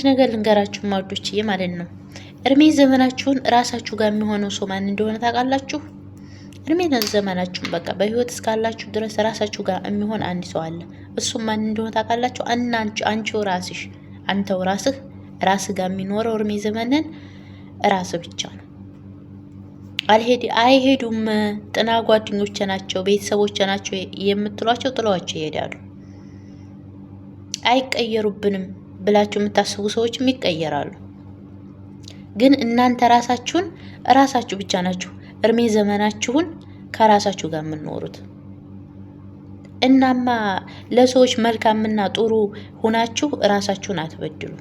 ነገር ልንገራችሁ ማዶችዬ ማለት ነው። እድሜ ዘመናችሁን ራሳችሁ ጋር የሚሆነው ሰው ማን እንደሆነ ታውቃላችሁ? እድሜ ዘመናችሁን በቃ በህይወት እስካላችሁ ድረስ ራሳችሁ ጋር የሚሆን አንድ ሰው አለ። እሱም ማን እንደሆነ ታውቃላችሁ? አንቺው ራስሽ፣ አንተው ራስህ ጋር የሚኖረው እድሜ ዘመንን ራስህ ብቻ ነው። አይሄዱም። ጥና ጓደኞቼ ናቸው፣ ቤተሰቦቼ ናቸው የምትሏቸው ጥለዋቸው ይሄዳሉ። አይቀየሩብንም ብላችሁ የምታስቡ ሰዎችም ይቀየራሉ። ግን እናንተ ራሳችሁ ብቻ ናችሁ እድሜ ዘመናችሁን ከራሳችሁ ጋር የምትኖሩት። እናማ ለሰዎች መልካምና ጥሩ ሆናችሁ ራሳችሁን አትበድሉ።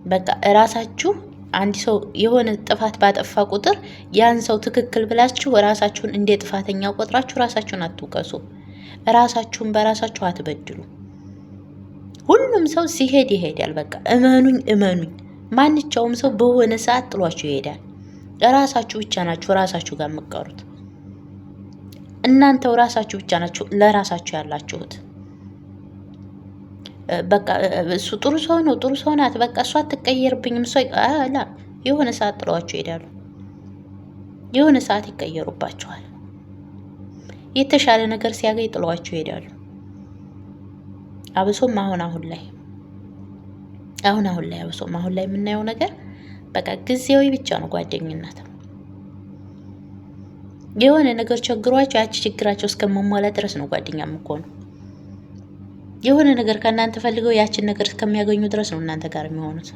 በቃ ራሳችሁ አንድ ሰው የሆነ ጥፋት ባጠፋ ቁጥር ያን ሰው ትክክል ብላችሁ ራሳችሁን እንደ ጥፋተኛ ቆጥራችሁ ራሳችሁን አትውቀሱ። ራሳችሁን በራሳችሁ አትበድሉ። ሁሉም ሰው ሲሄድ ይሄዳል። በቃ እመኑኝ። ማንኛውም ሰው በሆነ ሰዓት ጥሏችሁ ይሄዳል። ራሳችሁ ብቻ ናችሁ ራሳችሁ ጋር የምትቀሩት። እናንተው ራሳችሁ ብቻ ናችሁ ለራሳችሁ ያላችሁት። በቃ እሱ ጥሩ ሰው ነው፣ ጥሩ ሰው ናት፣ በቃ እሷ አትቀየርብኝም፣ የሆነ ሰዓት ጥሏችሁ ይሄዳሉ። የሆነ ሰዓት ይቀየሩባችኋል። የተሻለ ነገር ሲያገኝ ጥሏችሁ ይሄዳሉ። አብሶም አሁን ላይ አብሶም አሁን ላይ የምናየው ነገር በቃ ጊዜያዊ ብቻ ነው ጓደኝነት። የሆነ ነገር ቸግሯቸው ያቺ ችግራቸው እስከመሟላ ድረስ ነው ጓደኛ የምትሆኑ። የሆነ ነገር ከእናንተ ፈልገው ያችን ነገር እስከሚያገኙ ድረስ ነው እናንተ ጋር የሚሆኑት።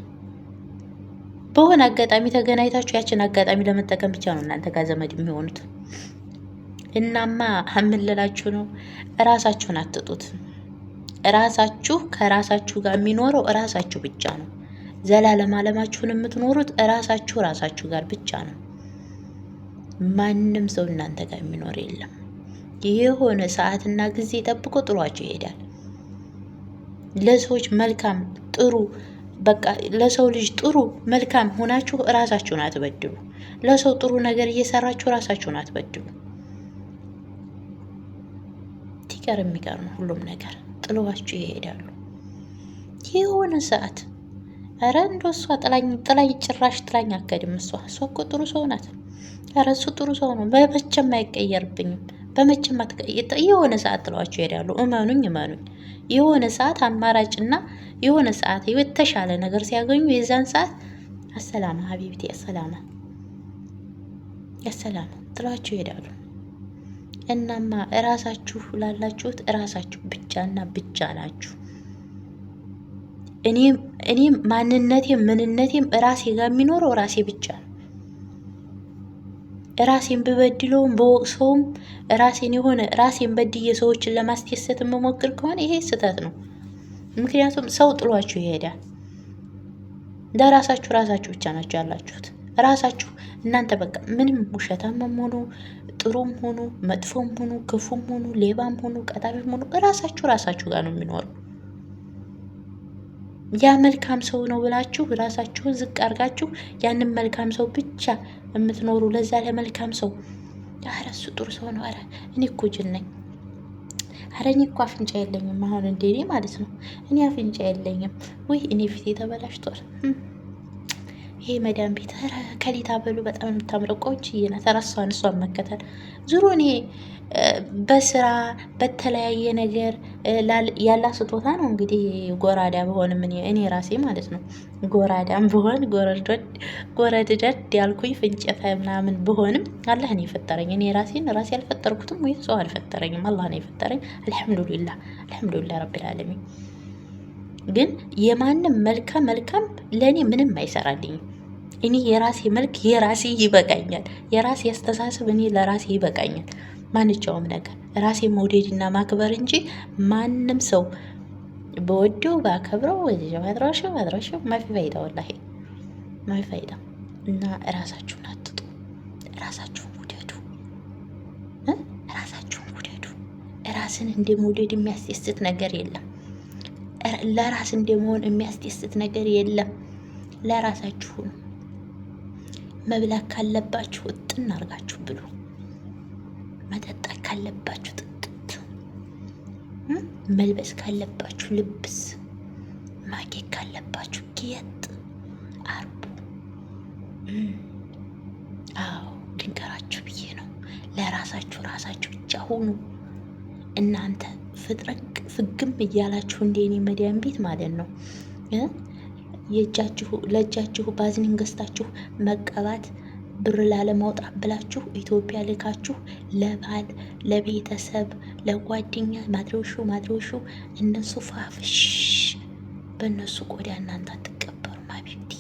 በሆነ አጋጣሚ ተገናኝታችሁ ያችን አጋጣሚ ለመጠቀም ብቻ ነው እናንተ ጋር ዘመድ የሚሆኑት። እናማ አምልላችሁ ነው ራሳችሁን አትጡት። ራሳችሁ ከራሳችሁ ጋር የሚኖረው ራሳችሁ ብቻ ነው። ዘላለም ዓለማችሁን የምትኖሩት ራሳችሁ ጋር ብቻ ነው። ማንም ሰው እናንተ ጋር የሚኖር የለም። የሆነ ሰዓትና ጊዜ ጠብቆ ጥሏችሁ ይሄዳል። ለሰዎች መልካም ጥሩ በቃ ለሰው ልጅ ጥሩ መልካም ሆናችሁ ራሳችሁን አትበድሉ። ለሰው ጥሩ ነገር እየሰራችሁ ራሳችሁን አትበድሉ። ትቀር የሚቀር ነው ሁሉም ነገር። ጥሏችሁ ይሄዳሉ። የሆነ ሰዓት ኧረ እንደው እሷ ጥላኝ ጭራሽ ጥላኝ አከድም። እሷ እኮ ጥሩ ሰው ናት። ኧረ እሱ ጥሩ ሰው ነው፣ በመቼም አይቀየርብኝም፣ በመቼም አትቀየር። የሆነ ሰዓት ጥሏችሁ ይሄዳሉ። እመኑኝ። የሆነ ሰዓት አማራጭና የሆነ ሰዓት የተሻለ ነገር ሲያገኙ የዛን ሰዓት አሰላማ ሀቢብቲ አሰላማ ጥሏችሁ ይሄዳሉ። እናማ እራሳችሁ ላላችሁት እራሳችሁ ብቻና ብቻ ናችሁ። እኔም ምንነቴም ራሴ ጋር የሚኖረው ራሴ ብቻ ነው። ራሴን ብበድለውም በወቅሰውም ራሴን በድዬ ሰዎችን ለማስደሰት የምሞክር ከሆነ ይሄ ስህተት ነው። ምክንያቱም ሰው ጥሏችሁ ይሄዳል። ለራሳችሁ ብቻ ናችሁ ያላችሁት። ራሳችሁ እናንተ በቃ ምንም ውሸታም ሆኑ ጥሩም ሆኑ መጥፎም ሆኑ ክፉም ሆኑ ሌባም ሆኑ ቀጣቢም ሆኑ ራሳችሁ ጋር ነው የሚኖሩ። ያ መልካም ሰው ነው ብላችሁ ራሳችሁን ዝቅ አድርጋችሁ ያንን መልካም ሰው ብቻ የምትኖሩ ለዛ ለመልካም ሰው ኧረ እሱ ጥሩ ሰው ነው፣ ኧረ እኔ እኮ ጅል ነኝ፣ ኧረ እኔ እኮ አፍንጫ የለኝም። አሁን እንደኔ ማለት ነው እኔ አፍንጫ የለኝም ወይ እኔ ፊቴ ተበላሽቷል። ይሄ መዳም ቤት ኧረ ከሊታ በሉ በጣም የምታምረው ቆንጆዬ ናት። እሷን መከተል ዙሮ እኔ በስራ በተለያየ ነገር ያላ ስጦታ ነው እንግዲህ ጎራዳ በሆንም እኔ ራሴ ማለት ነው ጎራዳም በሆን ጎረድደድ ያልኩኝ ፍንጨታ ምናምን በሆንም አላህ ነው የፈጠረኝ። እኔ ራሴ አልፈጠርኩትም ወይ ሰው አልፈጠረኝም፣ አላህ ነው የፈጠረኝ። አልሐምዱሊላህ ረቢል ዓለሚን። ግን የማንም መልካም ለእኔ ምንም አይሰራልኝም። እኔ የራሴ መልክ የራሴ ይበቃኛል። የራሴ አስተሳሰብ እኔ ለራሴ ይበቃኛል። ማንኛውም ነገር ራሴ መውደድና ማክበር እንጂ ማንም ሰው በወደው ባከብረው አድራሻው ማፊ ፋይዳ ወላሂ ማፊ ፋይዳ። እና ራሳችሁን አትጡ፣ ራሳችሁን ውደዱ። ራስን እንደመውደድ የሚያስደስት ነገር የለም። ለራስ እንደመሆን የሚያስደስት ነገር የለም። ለራሳችሁ ነው። መብላት ካለባችሁ እጥን አድርጋችሁ ብሉ። መጠጣት ካለባችሁ ጥጥት፣ መልበስ ካለባችሁ ልብስ ማጌጥ ካለባችሁ ጌጥ አርቡ። አዎ ድንገራችሁ ብዬ ነው። ለራሳችሁ ብቻ ሁኑ። እናንተ ፍጥረቅ ፍግም እያላችሁ እንደኔ መዲያን ቤት ማለት ነው ለእጃችሁ ባዝኒን ገዝታችሁ መቀባት ብር ላለማውጣት ብላችሁ ኢትዮጵያ ልካችሁ ለባል ለቤተሰብ ለጓደኛ ማድረሹ እነሱ ፋፍሽ በእነሱ ቆዳ እናንተ አትቀበሩም። አቢብቲ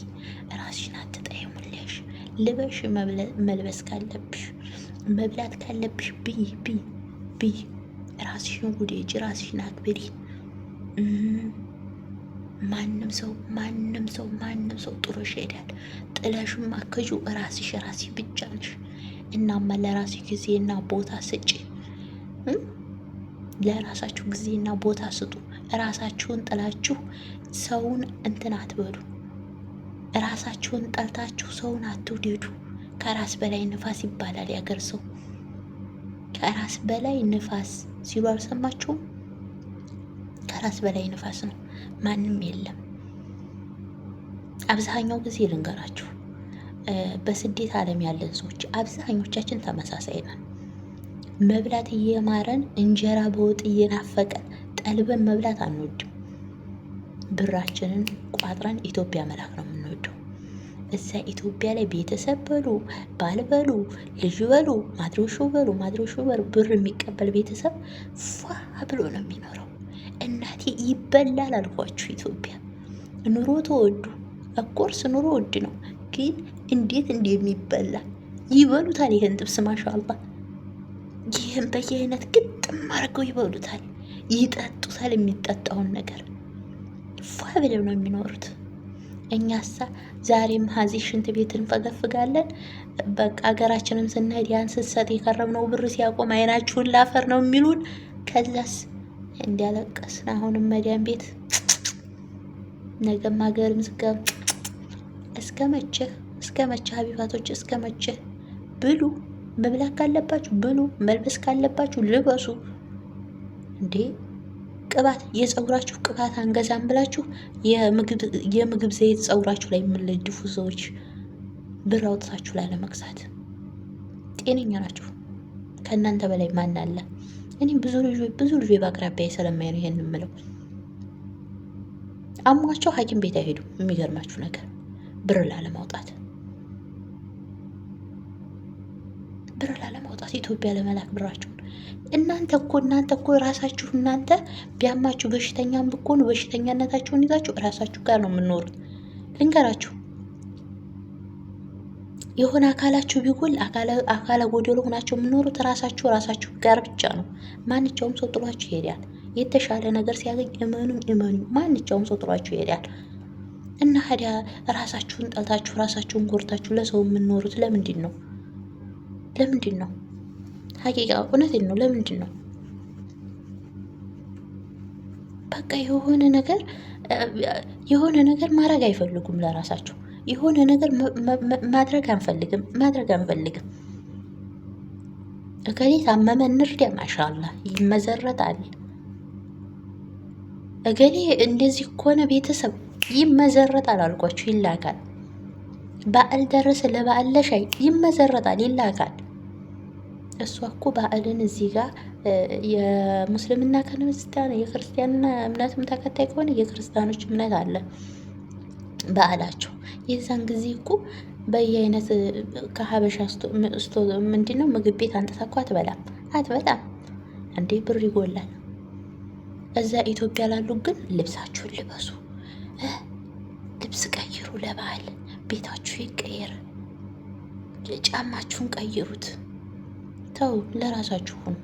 ራስሽን አትጠይሙልሽ። ልበሽ መልበስ ካለብሽ መብላት ካለብሽ ብይ። ራስሽን ውደጂ፣ ራስሽን አክብሪ። ማንም ሰው ጥሎሽ ይሄዳል። ጥለሽም አከጁ ራስሽ ብቻ ነሽ። እናማ ለራስሽ ጊዜና ቦታ ስጪ። ለራሳችሁ ጊዜና ቦታ ስጡ። ራሳችሁን ጥላችሁ ሰውን እንትን አትበሉ። ራሳችሁን ጠልታችሁ ሰውን አትውደዱ። ከራስ በላይ ንፋስ ይባላል ያገር ሰው። ከራስ በላይ ንፋስ ሲሉ አልሰማችሁም? ከራስ በላይ ንፋስ ነው። ማንም የለም። አብዛኛው ጊዜ ልንገራችሁ፣ በስደት ዓለም ያለን ሰዎች አብዛኞቻችን ተመሳሳይ ነን። መብላት እየማረን እንጀራ በወጥ እየናፈቀን ጠልበን መብላት አንወድም። ብራችንን ቋጥረን ኢትዮጵያ መላክ ነው የምንወደው። እዛ ኢትዮጵያ ላይ ቤተሰብ በሉ፣ ባል በሉ፣ ልጅ በሉ፣ ማድረሹ በሉ ብር የሚቀበል ቤተሰብ ፏ ብሎ ነው የሚኖረው። እናቴ ይበላል አልኳችሁ። ኢትዮጵያ ኑሮ ተወዱ፣ ኦፍኮርስ ኑሮ ውድ ነው፣ ግን እንዴት እንደሚበላ ይበሉታል። ይሄን ጥብስ ማሻአላ፣ ይህን በየአይነት ግጥም አድርገው ይበሉታል፣ ይጠጡታል። የሚጠጣውን ነገር ፏ ብለው ነው የሚኖሩት። እኛሳ ዛሬም ሀዚ ሽንት ቤት እንፈገፍጋለን። በቃ ሀገራችንም ስንሄድ ያን ስትሰጥ የከረምነው ብር ሲያቆም አይናችሁን ላፈር ነው የሚሉን። ከዛስ እንዲያለቀስን አሁንም መዲያን ቤት ነገም ሀገርም ዝጋም። እስከ መቼ ሀቢባቶች እስከ መቼ? ብሉ፣ መብላት ካለባችሁ ብሉ፣ መልበስ ካለባችሁ ልበሱ። እንዴ ቅባት፣ የፀጉራችሁ ቅባት አንገዛም ብላችሁ የምግብ ዘይት ፀጉራችሁ ላይ የምትለድፉ ሰዎች ብር አውጥታችሁ ላለመግዛት ጤነኛ ናችሁ? ከእናንተ በላይ ማን አለ? እኔም ብዙ ልጆች በአቅራቢያ ስለማይ ነው ይሄን የምለው። አሟቸው ሐኪም ቤት አይሄዱም። የሚገርማችሁ ነገር ብር ላለማውጣት ኢትዮጵያ ለመላክ ብራችሁን እናንተ እኮ ራሳችሁ እናንተ ቢያማችሁ በሽተኛም ብትሆኑ በሽተኛነታችሁን ይዛችሁ ራሳችሁ ጋር ነው የምኖሩት። ልንገራችሁ፣ የሆነ አካላችሁ ቢጎል አካለ ጎደሎ ሆናችሁ የምኖሩት ራሳችሁ ጋር ብቻ ነው። ማንኛውም ሰው ጥሏችሁ ይሄዳል። የተሻለ ነገር ሲያገኝ እመኑ፣ ማንኛውም ሰው ጥሏችሁ ይሄዳል። እና ሀዲያ ራሳችሁን ጠልታችሁ ራሳችሁን ጎርታችሁ ለሰው የምኖሩት ለምንድን ነው? ሀቂቃ እውነቴን ነው። ለምንድን ነው? በቃ የሆነ ነገር ማድረግ አይፈልጉም ለራሳቸው። የሆነ ነገር ማድረግ አንፈልግም። እከሌ ታመመ እንርዳ፣ ማሻአላ ይመዘረጣል። እገሌ እንደዚህ ከሆነ ቤተሰብ ይመዘረጣል አልኳችሁ፣ ይላካል። በዓል ደረሰ ለበዓል ለሻይ ይመዘረጣል፣ ይላካል። እሷ እኮ በዓልን እዚህ ጋር የሙስልምና የክርስቲያንና እምነትም ተከታይ ከሆነ የክርስቲያኖች እምነት አለ በዓላቸው። የዛን ጊዜ እኮ በየአይነት ከሀበሻ ምንድነው ምግብ ቤት አንጥታ እኮ አትበላም እንዴ፣ ብር ይጎላል። እዛ ኢትዮጵያ ላሉ ግን ልብሳችሁን ልበሱ፣ ልብስ ቀይሩ፣ ለበዓል ቤታችሁ ይቀየር፣ ጫማችሁን ቀይሩት። ተው፣ ለራሳችሁ ሁኑ።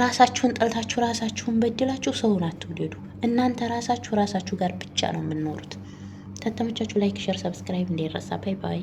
ራሳችሁን ጠልታችሁ ራሳችሁን በድላችሁ ሰውን አትውደዱ። እናንተ ራሳችሁ ጋር ብቻ ነው የምንኖሩት። ተተመቻችሁ ላይክ፣ ሼር፣ ሰብስክራይብ እንዳይረሳ። ባይ ባይ።